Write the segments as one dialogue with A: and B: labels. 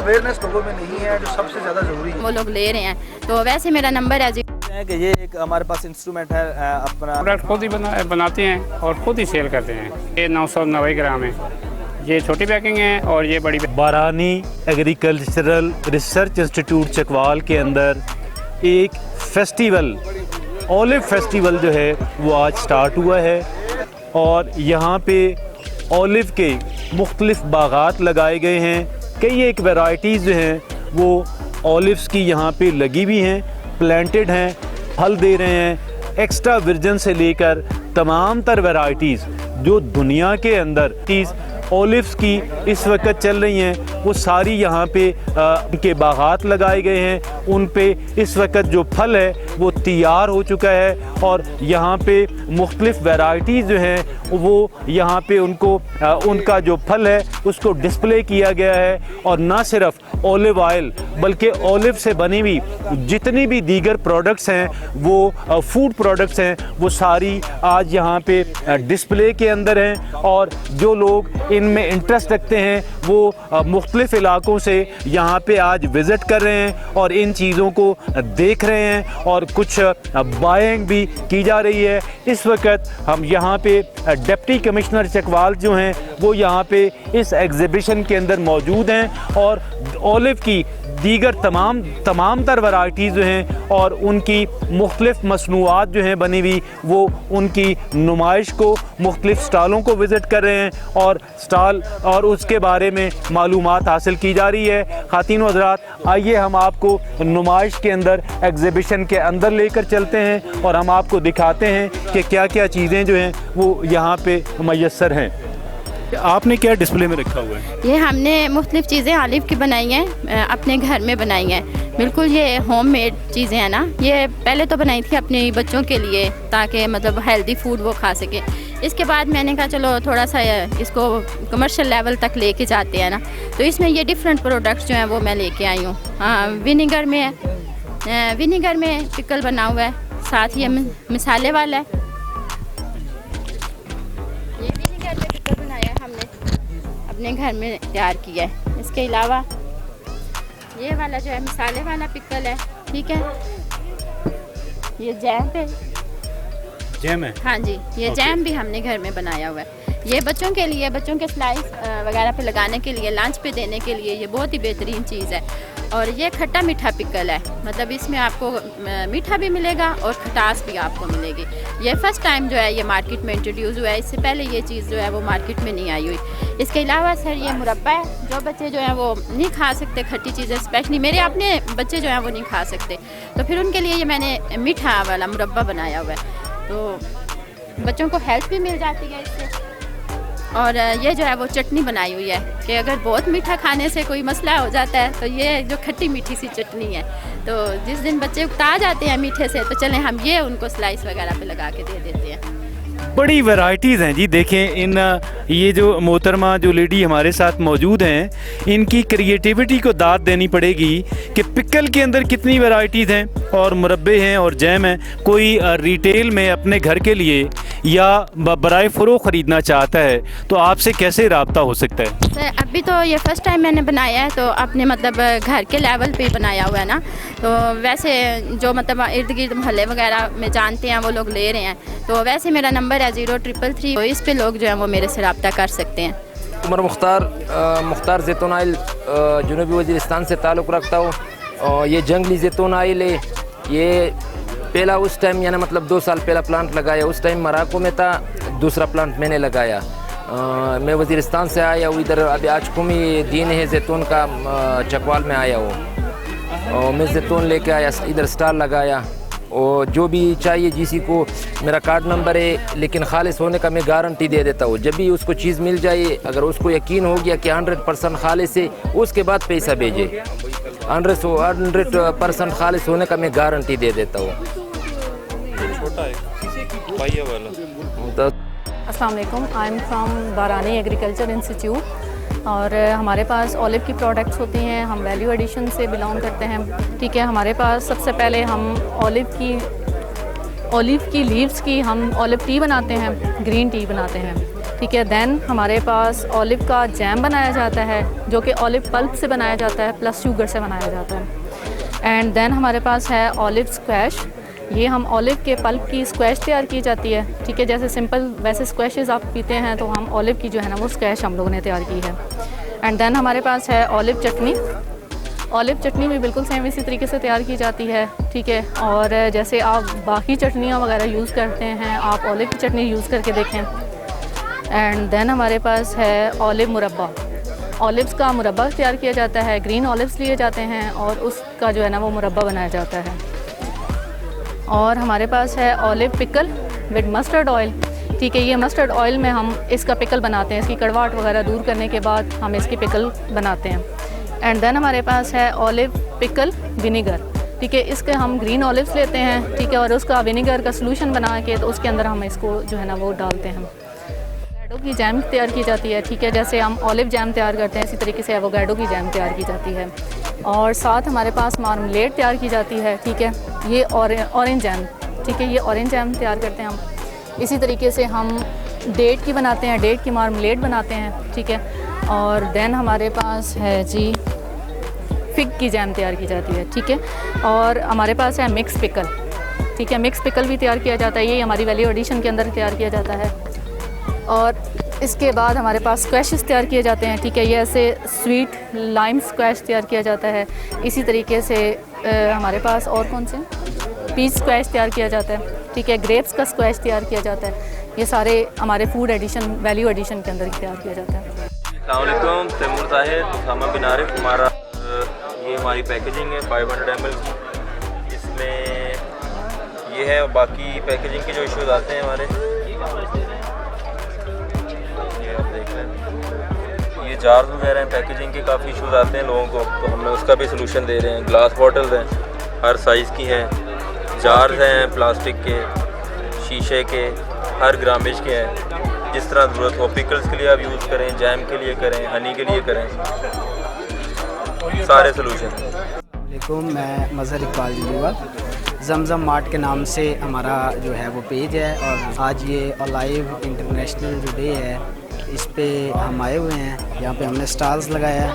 A: Awareness लोगों में नहीं है, जो सबसे ज़्यादा ज़रूरी है।
B: वो लोग ले रहे हैं, तो वैसे मेरा नंबर है जी
C: कि ये एक हमारे पास इंस्ट्रूमेंट है, अपना
D: प्रोडक्ट खुद ही बनाते हैं और खुद ही सेल करते हैं। ये 990 ग्राम है, ये छोटी पैकिंग है और ये बड़ी।
E: बारानी एग्रीकल्चरल रिसर्च इंस्टीट्यूट चकवाल के अंदर एक फेस्टिवल, ऑलिव फेस्टिवल जो है वो आज स्टार्ट हुआ है और यहाँ पे ऑलिव के मुख्तलिफ बागात लगाए गए हैं। कई एक वैरायटीज़ जो हैं वो ऑलिव्स की यहाँ पे लगी हुई हैं, प्लांटेड हैं, फल दे रहे हैं। एक्स्ट्रा वर्जिन से लेकर तमाम तर वैरायटीज़ जो दुनिया के अंदर चीज़ ऑलिव्स की इस वक्त चल रही हैं वो सारी यहाँ पे उनके बागात लगाए गए हैं। उन पे इस वक्त जो फल है वो तैयार हो चुका है और यहाँ पे मुख्तलिफ वैरायटीज़ जो हैं वो यहाँ पे उनका जो फल है उसको डिस्प्ले किया गया है। और ना सिर्फ ऑलिव ऑयल बल्कि ऑलिव से बनी हुई जितनी भी दीगर प्रोडक्ट्स हैं वो फूड प्रोडक्ट्स हैं वो सारी आज यहाँ पे डिस्प्ले के अंदर हैं। और जो लोग इनमें इंटरेस्ट रखते हैं वो मुख्तलिफ इलाकों से यहाँ पे आज विज़िट कर रहे हैं और इन चीज़ों को देख रहे हैं और कुछ बाइंग भी की जा रही है। इस वक्त हम यहाँ पे डिप्टी कमिश्नर चकवाल जो हैं वो यहाँ पे इस एग्ज़िबिशन के अंदर मौजूद हैं और ऑलिव की दीगर तमाम तर वैरायटीज़ जो हैं और उनकी मुख्तलिफ मसनूआत जो हैं बनी हुई वो उनकी नुमाइश को मुख्तलिफ स्टॉलों को विज़िट कर रहे हैं और स्टॉल और उसके बारे में मालूमात हासिल की जा रही है। ख़ातीन व हज़रात, आइए हम आपको नुमाइश के अंदर एग्ज़िबिशन के अंदर लेकर चलते हैं और हम आपको दिखाते हैं कि क्या क्या चीज़ें जो हैं वो यहाँ पे मैसर हैं। आपने क्या डिस्प्ले में रखा हुआ है?
B: ये हमने मुख्तलिफ चीज़ें ऑलिव की बनाई हैं, अपने घर में बनाई हैं। बिल्कुल ये होम मेड चीज़ें हैं ना। ये पहले तो बनाई थी अपने बच्चों के लिए ताकि मतलब हेल्दी फूड वो खा सके। इसके बाद मैंने कहा चलो थोड़ा सा इसको कमर्शियल लेवल तक लेके जाते हैं ना, तो इसमें ये डिफरेंट प्रोडक्ट्स जो हैं वो मैं लेके आई हूँ। हाँ, विनीगर में पिकल बना हुआ है, साथ ही मिसाले वाला है। ये विनीगर में पिकल बनाया हमने अपने घर में तैयार किया है। इसके अलावा ये वाला जो है मिसाले वाला पिकल है, ठीक है। ये जैम है, हाँ जी, ये जैम भी हमने घर में बनाया हुआ है। ये बच्चों के लिए, बच्चों के स्लाइस वगैरह पे लगाने के लिए, लंच पे देने के लिए ये बहुत ही बेहतरीन चीज़ है। और ये खट्टा मीठा पिकल है, मतलब इसमें आपको मीठा भी मिलेगा और खटास भी आपको मिलेगी। ये फर्स्ट टाइम जो है ये मार्केट में इंट्रोड्यूस हुआ है, इससे पहले ये चीज़ जो है वो मार्केट में नहीं आई हुई। इसके अलावा सर ये मुरब्बा है, जो बच्चे जो हैं वो नहीं खा सकते खट्टी चीज़ें, स्पेशली मेरे अपने बच्चे जो हैं वो नहीं खा सकते, तो फिर उनके लिए ये मैंने मीठा वाला मुरब्बा बनाया हुआ है। तो बच्चों को हेल्थ भी मिल जाती है इससे। और ये जो है वो चटनी बनाई हुई है कि अगर बहुत मीठा खाने से कोई मसला हो जाता है तो ये जो खट्टी मीठी सी चटनी है, तो जिस दिन बच्चे उकता जाते हैं मीठे से तो चलें हम ये उनको स्लाइस वगैरह पे लगा के दे देते हैं।
E: बड़ी वैरायटीज़ हैं जी। देखें ये जो मोहतरमा जो लेडी हमारे साथ मौजूद हैं, इनकी क्रिएटिविटी को दाद देनी पड़ेगी कि पिकल के अंदर कितनी वैरायटीज़ हैं और मुरब्बे हैं और जैम हैं। कोई रिटेल में अपने घर के लिए या बराए फ़रोग़ ख़रीदना चाहता है तो आपसे कैसे रब्ता हो सकता है?
B: सर अभी तो ये फ़र्स्ट टाइम मैंने बनाया है, तो अपने मतलब घर के लेवल पे बनाया हुआ है ना, तो वैसे जो मतलब इर्द गिर्द मोहल्ले वगैरह में जानते हैं वो लोग ले रहे हैं। तो वैसे मेरा नंबर है 0333, तो इस पे लोग जो है वो मेरे से रब्ता कर सकते हैं।
F: उमर मुख्तार जैतून आयल जनूबी वज़ीरिस्तान से ताल्लुक़ रखता हूँ। ये जंगली जैतून आयल है। ये पहला उस टाइम यानी मतलब 2 साल पहला प्लांट लगाया, उस टाइम मराको में था, दूसरा प्लांट मैंने लगाया। मैं वज़ीरिस्तान से आया हूँ इधर, अभी आज कुमी दिन है जैतून का, चकवाल में आया हूँ और मैं जैतून लेके आया, इधर स्टॉल लगाया। और जो भी चाहिए जिसी को, मेरा कार्ड नंबर है, लेकिन खालिस होने का मैं गारंटी दे देता हूँ। जब भी उसको चीज़ मिल जाए, अगर उसको यकीन हो गया कि 100% खालिस है, उसके बाद पैसा भेजे। 100% खालिस होने का मैं गारंटी दे देता हूँ।
G: अस्सलाम वालेकुम, आई एम फ्रॉम बारानी एग्रीकल्चर इंस्टीट्यूट और हमारे पास ऑलिव की प्रोडक्ट्स होती हैं। हम वैल्यू एडिशन से बिलोंग करते हैं, ठीक है। हमारे पास सबसे पहले हम ऑलिव की ऑलिव की लीव्स की हम ऑलिव टी बनाते हैं, ग्रीन टी बनाते हैं, ठीक है। दैन हमारे पास ऑलिव का जैम बनाया जाता है जो कि ऑलिव पल्प से बनाया जाता है प्लस शुगर से बनाया जाता है। एंड देन हमारे पास है ऑलिव स्क्वैश, ये हम ऑलिव के पल्प की स्क्वैश तैयार की जाती है, ठीक है। जैसे सिंपल वैसे स्क्वैशेस आप पीते हैं तो हम ऑलिव की जो है ना वो स्क्वैश हम लोगों ने तैयार की है। एंड देन हमारे पास है ऑलिव चटनी, ऑलिव चटनी भी बिल्कुल सेम इसी तरीके से तैयार की जाती है, ठीक है। और जैसे आप बाकी चटनियाँ वगैरह यूज़ करते हैं आप ऑलिव की चटनी यूज़ करके देखें। एंड देन हमारे पास है ऑलिव मुरब्बा, ऑलिव्स का मुरब्बा तैयार किया जाता है, ग्रीन ऑलिव्स लिए जाते हैं और उसका जो है ना वो मुरब्बा बनाया जाता है। और हमारे पास है olive pickle with mustard oil, ठीक है। ये मस्टर्ड ऑयल में हम इसका पिकल बनाते हैं, इसकी कड़वाहट वगैरह दूर करने के बाद हम इसकी पिकल बनाते हैं। एंड देन हमारे पास है ऑलिव पिकल विनीगर, ठीक है। इसके हम ग्रीन ऑलिव्स लेते हैं, ठीक है, और उसका विनीगर का सॉल्यूशन बना के तो उसके अंदर हम इसको जो है ना वो डालते हैं। एवोकाडो की जैम तैयार की जाती है, ठीक है। जैसे हम ऑलिव जैम तैयार करते हैं इसी तरीके से एवोकाडो की जैम तैयार की जाती है। और साथ हमारे पास मार्मलेड तैयार की जाती है, ठीक है। ये ऑरेंज जैम, ठीक है, ये ऑरेंज जैम तैयार करते हैं हम। इसी तरीके से हम डेट की बनाते हैं, डेट की मार्मलेड बनाते हैं, ठीक है। और देन हमारे पास है जी फिग की जैम तैयार की जाती है, ठीक है। और हमारे पास है मिक्स पिकल, ठीक है, मिक्स पिकल भी तैयार किया जाता है, ये हमारी वैल्यू एडिशन के अंदर तैयार किया जाता है। और इसके बाद हमारे पास स्क्वैशेस तैयार किए जाते हैं, ठीक है। ये ऐसे स्वीट लाइम स्क्वैश तैयार किया जाता है। इसी तरीके से हमारे पास और कौन से पीच स्क्वैश तैयार किया जाता है, ठीक है। ग्रेप्स का स्क्वैश तैयार किया जाता है। ये सारे हमारे फूड एडिशन वैल्यू एडिशन के अंदर तैयार किया जाता है।
H: अस्सलामुअलैकुम, तैमूर ताहिर, उसामा बिन आरिफ। हमारा ये हमारी पैकेजिंग है 500 ml की, इसमें ये है। बाकी पैकेजिंग के जो इश्यूज आते हैं हमारे, ये आप देख रहे हैं, ये जार्स वगैरह हैं, पैकेजिंग के काफ़ी इश्यूज आते हैं लोगों को, तो हम उसका भी सलूशन दे रहे हैं। ग्लास बॉटल्स हैं, हर साइज़ की हैं, जार्स हैं प्लास्टिक के, शीशे के, हर ग्रामेज के हैं, जिस तरह ज़रूरत हो। पिकल्स के लिए आप यूज़ करें, जैम के लिए करें, हनी के लिए करें, सारे सलूशन।
A: वालेकुम, मैं मज़हर इकबाल जलीवा, जमजम मार्ट के नाम से हमारा जो है वो पेज है। और आज ये ऑलिव इंटरनेशनल जो डे है इस पे हम आए हुए हैं, यहाँ पे हमने स्टॉल्स लगाया है।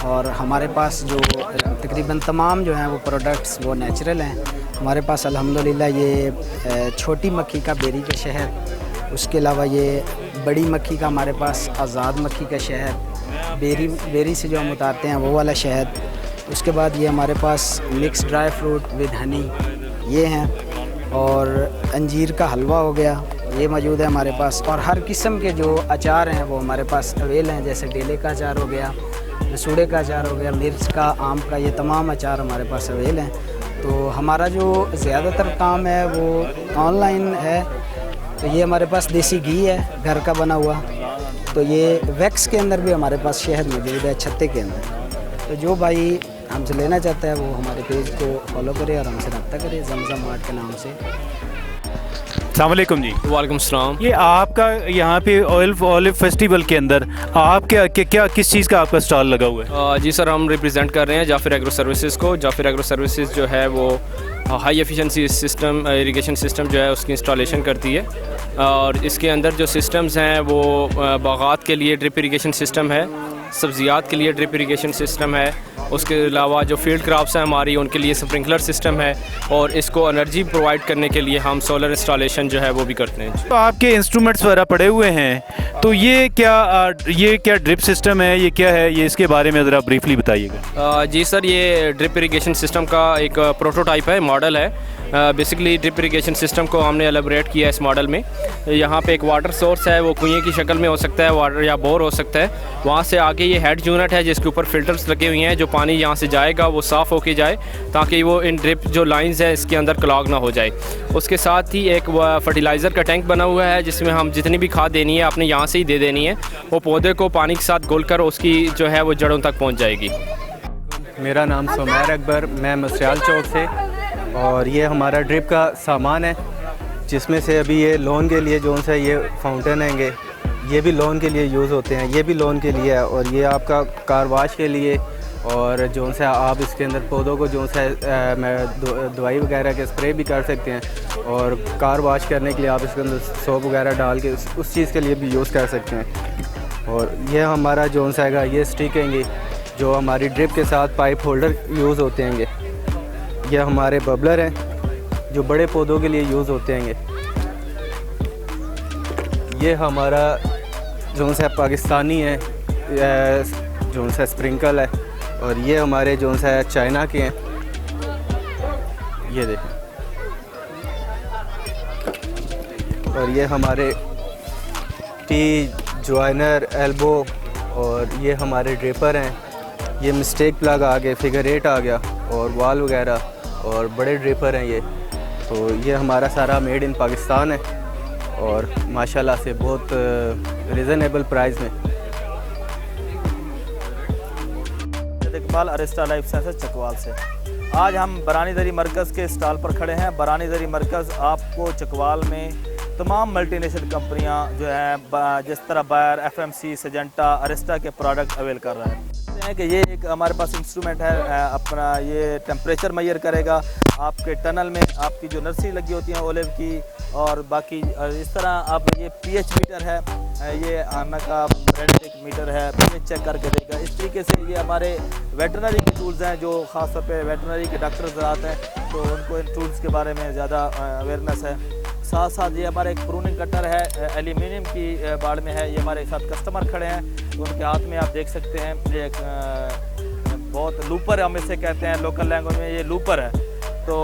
A: और हमारे पास जो तकरीबन तमाम जो हैं वो प्रोडक्ट्स वो नेचुरल हैं। हमारे पास अल्हम्दुलिल्लाह ये छोटी मक्खी का बेरी का शहद, उसके अलावा ये बड़ी मक्खी का हमारे पास आज़ाद मक्खी का शहद, बेरी से जो हम उतारते हैं वो वाला शहद। उसके बाद ये हमारे पास mix dry fruit with honey ये हैं। और अंजीर का हलवा हो गया, ये मौजूद है हमारे पास। और हर किस्म के जो अचार हैं वो हमारे पास अवेल हैं, जैसे डेले का अचार हो गया, रसूड़े का अचार हो गया, मिर्च का, आम का, ये तमाम अचार हमारे पास अवेल हैं। तो हमारा जो ज़्यादातर काम है वो ऑनलाइन है। तो ये हमारे पास देसी घी है घर का बना हुआ, तो ये वैक्स के अंदर भी हमारे पास शहद मौजूद है छत्ते के अंदर। तो जो भाई हमसे लेना चाहता है वो हमारे पेज को फॉलो करे और हमसे रब्ता करे जमजम मार्ट के नाम से।
E: अस्सलाम वालेकुम जी।
I: वालेकुम सलाम।
E: ये आपका यहाँ पे ऑलिव फेस्टिवल के अंदर आप क्या किस चीज़ का आपका स्टॉल लगा हुआ है?
I: जी सर, हम रिप्रेजेंट कर रहे हैं जाफिर एग्रो सर्विसेज को। जाफिर एग्रो सर्विसेज जो है वो high efficiency system, irrigation system जो है उसकी इंस्टॉलेशन करती है। और इसके अंदर जो सिस्टम्स हैं वो बागात के लिए ड्रिप इरिगेशन सिस्टम है, सब्जियात के लिए ड्रिप इरिगेशन सिस्टम है, उसके अलावा जो फील्ड क्रॉप्स हैं हमारी उनके लिए स्प्रिंकलर सिस्टम है, और इसको एनर्जी प्रोवाइड करने के लिए हम सोलर इंस्टॉलेशन जो है वो भी करते हैं।
E: तो आपके इंस्ट्रूमेंट्स वगैरह पड़े हुए हैं, तो ये क्या ड्रिप सिस्टम है, ये क्या है, ये इसके बारे में ज़रा ब्रीफली बताइएगा।
I: जी सर, ये ड्रिप इरिगेशन सिस्टम का एक प्रोटोटाइप है, मॉडल है। बेसिकली ड्रिप इरिगेशन सिस्टम को हमने एलेबोरेट किया है इस मॉडल में। यहाँ पे एक वाटर सोर्स है, वो कुएं की शक्ल में हो सकता है, वाटर या बोर हो सकता है। वहाँ से आगे ये हेड यूनिट है जिसके ऊपर फिल्टर्स लगे हुए हैं, जो पानी यहाँ से जाएगा वो साफ़ होके जाए ताकि वो इन ड्रिप जो लाइंस हैं इसके अंदर क्लॉग ना हो जाए। उसके साथ ही एक फर्टिलाइज़र का टैंक बना हुआ है जिसमें हम जितनी भी खाद देनी है अपने यहाँ से ही दे देनी है, वो पौधे को पानी के साथ घोलकर उसकी जो है वो जड़ों तक पहुँच जाएगी।
J: मेरा नाम सुमैर अकबर, मैं मसियाल चौक से, और ये हमारा ड्रिप का सामान है जिसमें से अभी ये लोन के लिए जो सा ये फाउंटेन हैंगे ये भी लोन के लिए यूज़ होते हैं, ये भी लोन के लिए है। और ये आपका कार वाश के लिए और जो से आप इसके अंदर पौधों को जो से दवाई वगैरह के स्प्रे भी कर सकते हैं, और कार वॉश करने के लिए आप इसके अंदर सोप वगैरह डाल के उस चीज़ के लिए भी यूज़ कर सकते हैं। और ये हमारा जो सा है ये स्टिक हैंगे जो हमारी ड्रिप के साथ पाइप होल्डर यूज़ होते हैंगे। ये हमारे बबलर हैं जो बड़े पौधों के लिए यूज़ होते हैंगे। ये हमारा जो सा पाकिस्तानी है जो सा स्प्रिंकल है, और ये हमारे जो सा चाइना के हैं, ये देखें। और ये हमारे टी जॉइनर एल्बो, और ये हमारे ड्रिपर हैं। ये मिस्टेक प्लग आ गए, फिगर 8 आ गया, और वाल वगैरह, और बड़े ड्रिपर हैं ये। तो ये हमारा सारा मेड इन पाकिस्तान है, और माशाल्लाह से बहुत रिजनेबल प्राइस में।
C: Iqbal Arista life sciences Chakwal से। आज हम बरानी दरी मरकज़ के स्टॉल पर खड़े हैं। बरानी दरी मरकज़ आपको चकवाल में तमाम मल्टीनेशनल कंपनियां जो हैं जिस तरह बायर, एफएमसी, सिजेंटा, अरिस्टा के प्रोडक्ट अवेल कर रहे हैं कि ये एक हमारे पास इंस्ट्रूमेंट है अपना, ये टेम्परेचर मेजर करेगा आपके टनल में, आपकी जो नर्सरी लगी होती है ओलिव की, और बाकी इस तरह आप ये पीएच मीटर है, ये आना का ब्रेंडिक मीटर है, पीएच चेक करके देगा। इस तरीके से ये हमारे वेटनरी के टूल्स हैं जो ख़ास तौर पे वेटनरी के डॉक्टर्स आते हैं तो उनको इन टूल्स के बारे में ज़्यादा अवेयरनेस है। साथ साथ ये हमारा एक प्रूनिंग कटर है, एल्यूमिनियम की बाड़ में है। ये हमारे साथ कस्टमर खड़े हैं, उनके हाथ में आप देख सकते हैं ये एक बहुत लूपर हम इसे कहते हैं लोकल लैंग्वेज में, ये लूपर है। तो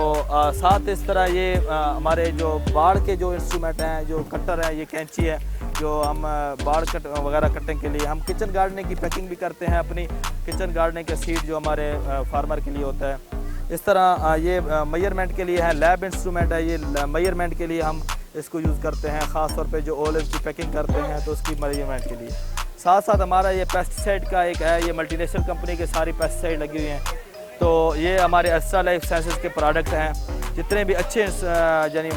C: साथ इस तरह ये हमारे जो बाड़ के जो इंस्ट्रूमेंट हैं, जो कटर है, ये कैंची है जो हम बाड़ कट वगैरह कटिंग के लिए, हम किचन गार्डनिंग की पैकिंग भी करते हैं, अपनी किचन गार्डनिंग के सीड जो हमारे फार्मर के लिए होता है। इस तरह ये मेजरमेंट के लिए है, लैब इंस्ट्रूमेंट है, ये मेजरमेंट के लिए हम इसको यूज़ करते हैं, ख़ास तौर पे जो ओलिव की पैकिंग करते हैं तो उसकी मेजरमेंट के लिए। साथ साथ हमारा ये पेस्टिसाइड का एक है, ये मल्टीनेशनल कंपनी के सारी पेस्टिसाइड लगी हुई हैं। तो ये हमारे अरिस्टा लाइफ साइंसेज के प्रोडक्ट हैं। जितने भी अच्छे यानी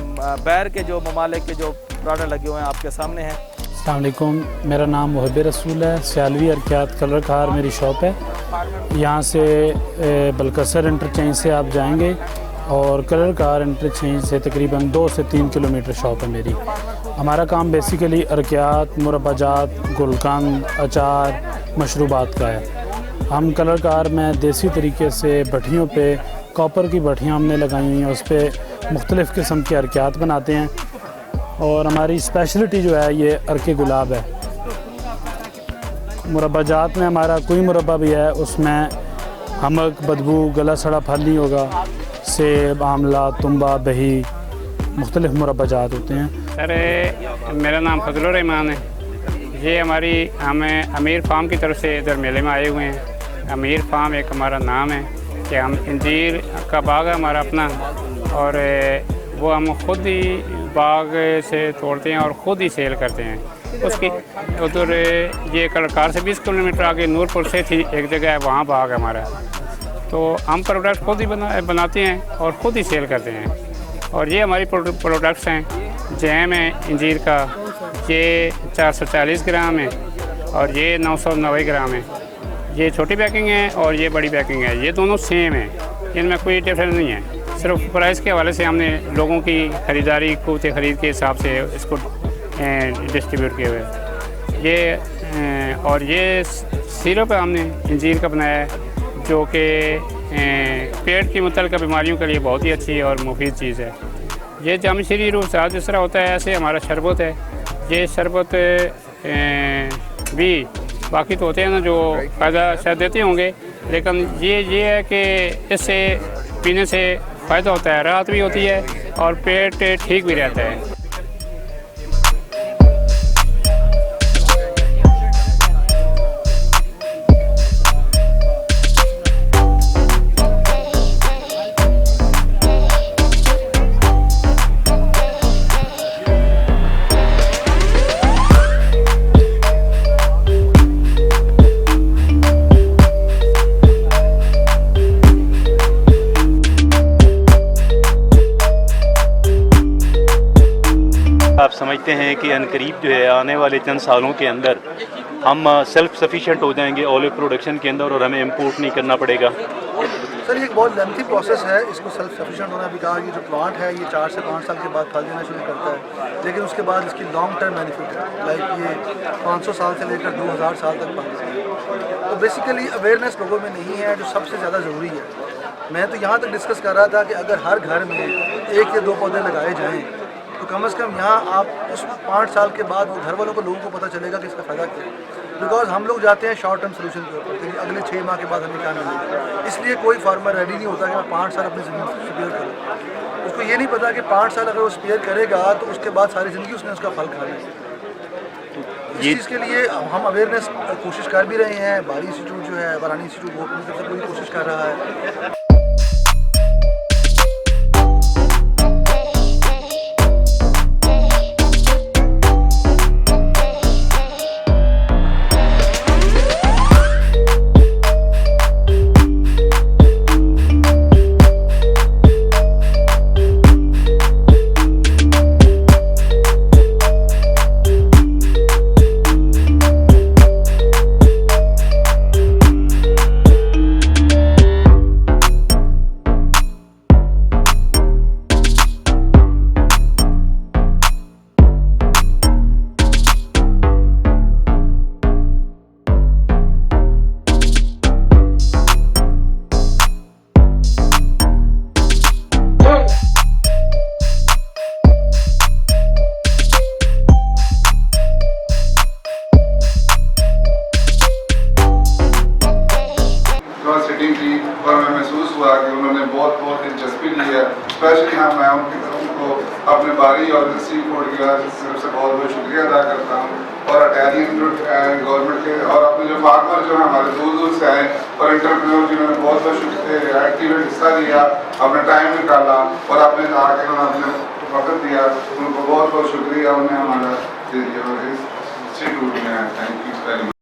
C: बैर के जो ममालिक के जो प्रोडक्ट लगे हुए हैं आपके सामने हैं।
K: अस्सलाम वालेकुम, मेरा नाम मुहब्बे रसूल है। सियालवी अरकियात कलर कार मेरी शॉप है। यहाँ से बलकसर इंटरचेंज से आप जाएंगे और कलर कार इंटरचेंज से तकरीबन 2 से 3 किलोमीटर शॉप है मेरी। हमारा काम बेसिकली अरकियात, मुरब्बाजात, गुलकंद, अचार, मशरूबात का है। हम कलर कार में देसी तरीके से भट्टियों पे कॉपर की भट्टियाँ हमने लगाई हुई हैं, उस पर मुख्तलिफ़ किस्म के अरकियात बनाते हैं। और हमारी स्पेशलिटी जो है ये अरके गुलाब है। मुरब्बाजात में हमारा कोई मुरब्बा भी है, उसमें हमक, बदबू, गला सड़ा फल नहीं होगा। सेब, आमला, तुम्बा, दही, मुख्तलिफ़ मुरब्बाजात होते हैं।
D: सर मेरा नाम फजलुर रहमान है। ये हमें अमीर फार्म की तरफ से इधर मेले में आए हुए हैं। अमीर फार्म एक हमारा नाम है कि हम इंजीर का बाग है हमारा अपना, और वो हम खुद ही बाग से तोड़ते हैं और ख़ुद ही सेल करते हैं। उसकी उधर ये कलकार से 20 किलोमीटर आगे नूरपुर से थी एक जगह है, वहाँ बाग है हमारा। तो हम प्रोडक्ट खुद ही बनाते हैं और ख़ुद ही सेल करते हैं। और ये हमारी प्रोडक्ट्स हैं। जैम है इंजीर का, ये 440 ग्राम है और ये 990 ग्राम है। ये छोटी पैकिंग है और ये बड़ी पैकिंग है। ये दोनों सेम है, इनमें कोई डिफरेंस नहीं है। सिर्फ प्राइस के हवाले से हमने लोगों की ख़रीदारी क़ुव्वत ख़रीद के हिसाब से इसको डिस्ट्रीब्यूट किए हुए। ये और ये सिरप हमने इंजीर का बनाया है जो कि पेट की मुतल्लिक़ बीमारियों के लिए बहुत ही अच्छी और मुफीद चीज़ है। ये जामशरी रूह साथ जिस तरह होता है ऐसे हमारा शरबत है। ये शरबत भी बाकी तो होते हैं ना जो फ़ायदा शायद देते होंगे, लेकिन ये है कि इससे पीने से फ़ायदा होता है, राहत भी होती है और पेट ठीक भी रहता है।
E: आप समझते हैं कि अनकरीब जो है आने वाले चंद सालों के अंदर हम सेल्फ सफिशिएंट हो जाएंगे ऑलिव प्रोडक्शन के अंदर और हमें इंपोर्ट नहीं करना पड़ेगा?
L: सर ये एक बहुत लेंथी प्रोसेस है, इसको सेल्फ सफिशिएंट होना भी कहा कि जो प्लांट है ये 4 से 5 साल के बाद फल देना शुरू करता है, लेकिन उसके बाद इसकी लॉन्ग टर्म बेनिफिट है, लाइक ये 500 साल से लेकर 2000 साल तक फल देता है। तो बेसिकली अवेयरनेस लोगों में नहीं है, जो सबसे ज़्यादा ज़रूरी है। मैं तो यहाँ तक डिस्कस कर रहा था कि अगर हर घर में 1 या 2 पौधे लगाए जाएँ तो कम से कम यहाँ आप उस 5 साल के बाद वो घर वालों को, लोगों को पता चलेगा कि इसका फ़ायदा क्या है। बिकॉज हम लोग जाते हैं शॉर्ट टर्म सोल्यूशन के ऊपर कि अगले 6 माह के बाद हमें क्या मिलेगा, इसलिए कोई फार्मर रेडी नहीं होता कि मैं 5 साल अपनी ज़मीन स्पेयर करूँ। उसको ये नहीं पता कि 5 साल अगर वो स्पेयर करेगा तो उसके बाद सारी ज़िंदगी उसने उसका फल खाना है। इस चीज़ के लिए हम अवेयरनेस कोशिश कर भी रहे हैं। बारी इंस्टीट्यूट जो है, बरानी इंस्टीट्यूट, वो अपनी तरफ से पूरी कोशिश कर रहा है।
M: सिटिंग की और हमें महसूस हुआ कि उन्होंने बहुत दिलचस्पी ली है। स्पेशली मैं उनको अपने बारी और सी फूड की तरफ से बहुत शुक्रिया अदा करता हूँ, और अटैलियन गवर्नमेंट के और अपने जो फार्मर जो हैं हमारे दूर से आए और इंटरप्रेन्योर जिन्होंने बहुत एक्टिव हिस्सा लिया, अपना टाइम निकाला और अपने आके उन्होंने वक्त दिया, उनको बहुत शुक्रिया उन्हें हमारा दे दिया। और इंस्टीट्यूट में थैंक यू वेरी मच।